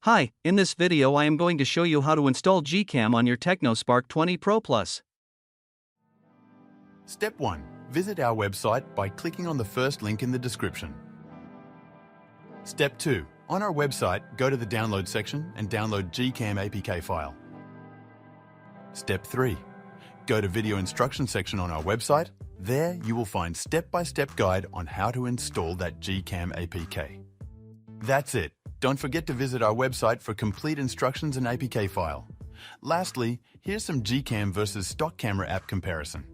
Hi, in this video I am going to show you how to install GCam on your Tecno Spark 20 Pro Plus. Step 1. Visit our website by clicking on the first link in the description. Step 2. On our website, go to the download section and download GCam APK file. Step 3. Go to video instruction section on our website. There you will find step-by-step guide on how to install that GCam APK. That's it. Don't forget to visit our website for complete instructions and APK file. Lastly, here's some GCam versus stock camera app comparison.